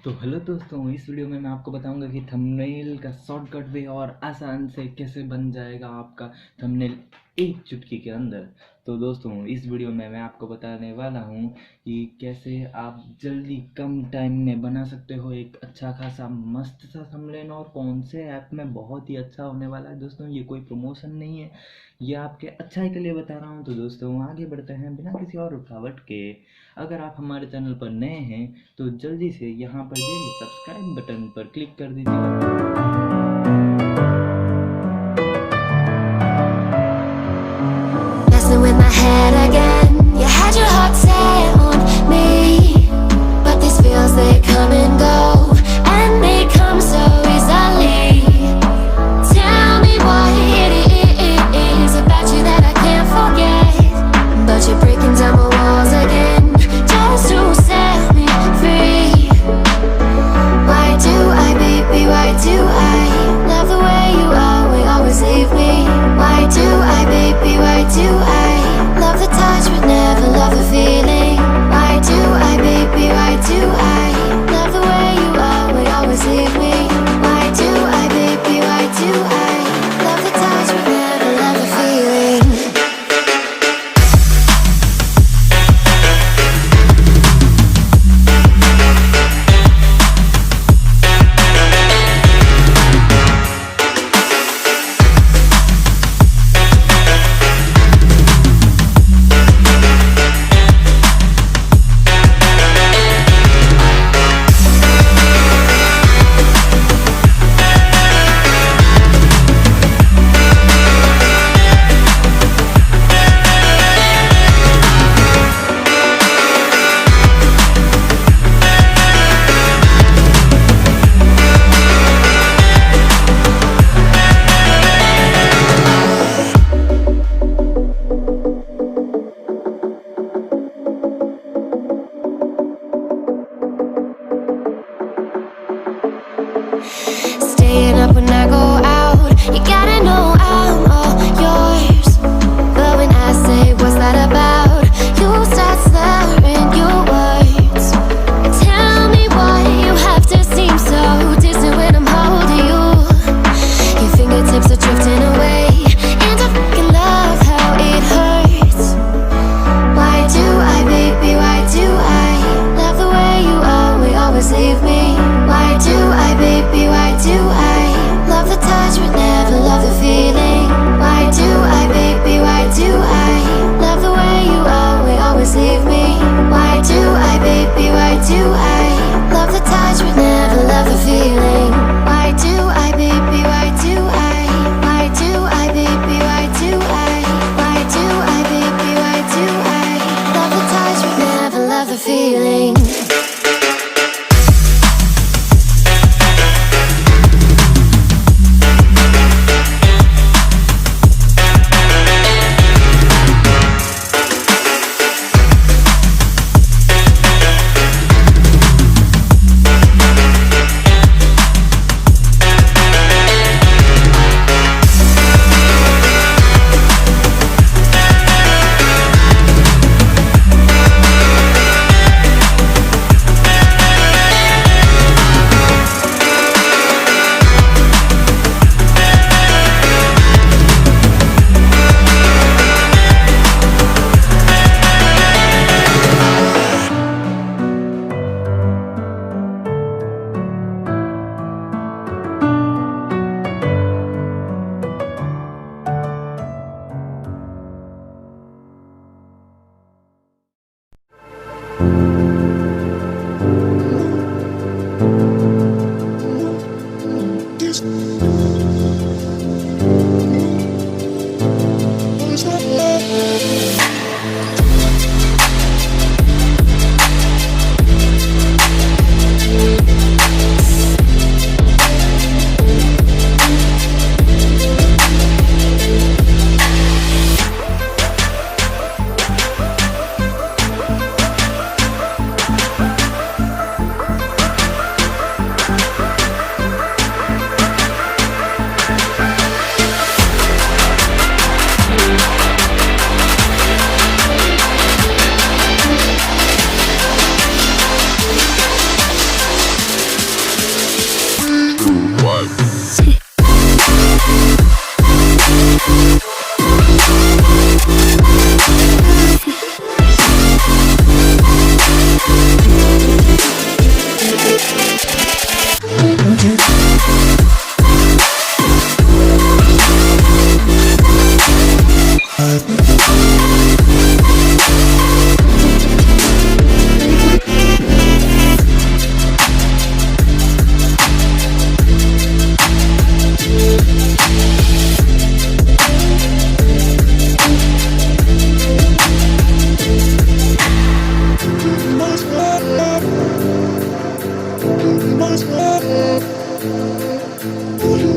तो हेलो दोस्तों, इस वीडियो में मैं आपको बताऊंगा कि थंबनेल का शॉर्टकट वे और आसान से कैसे बन जाएगा आपका थंबनेल एक चुटकी के अंदर। तो दोस्तों, इस वीडियो में मैं आपको बताने वाला हूं कि कैसे आप जल्दी कम टाइम में बना सकते हो एक अच्छा खासा मस्त सा थंबनेल, और कौन से ऐप में बहुत ही अच्छा होने वाला है। दोस्तों, ये कोई प्रमोशन नहीं है, ये आपके अच्छाई के लिए बता रहा हूँ। तो दोस्तों, आगे बढ़ते हैं बिना किसी और रुकावट के। अगर आप हमारे चैनल पर नए हैं तो जल्दी से यहाँ पर दिए सब्सक्राइब बटन पर क्लिक कर दीजिए। Messing with my head again. You had your heart set on me, but these feels they come and go, and they come so easily. Tell me what it is about you that I can't forget, but you're breaking down my walls again, just to set me free. Why do I, baby, why do I love the way you always leave me? Why do I, baby, why do I love the touch but never love the feeling? Why do I, baby, why do I love the way you always leave me? Why do I, baby, why do I love the touch but never love the feeling? Staying up when I go out, you gotta know I'm all yours. But when I say what's that about, you start slurring your words. Tell me why you have to seem so distant when I'm holding you. Your fingertips are drifting away, and I fucking love how it hurts. Why do I, baby, why do I love the way you always leave me? Why do I, baby, why do I love the touch but never love the feeling? Why do I, baby, why do I love the way you always leave me? Why do I, baby, why do I love the touch but never love the feeling? Why do I, baby, why do I? Why do I, baby, why do I? Why do I, baby, why do I love the touch but never love the feeling? All you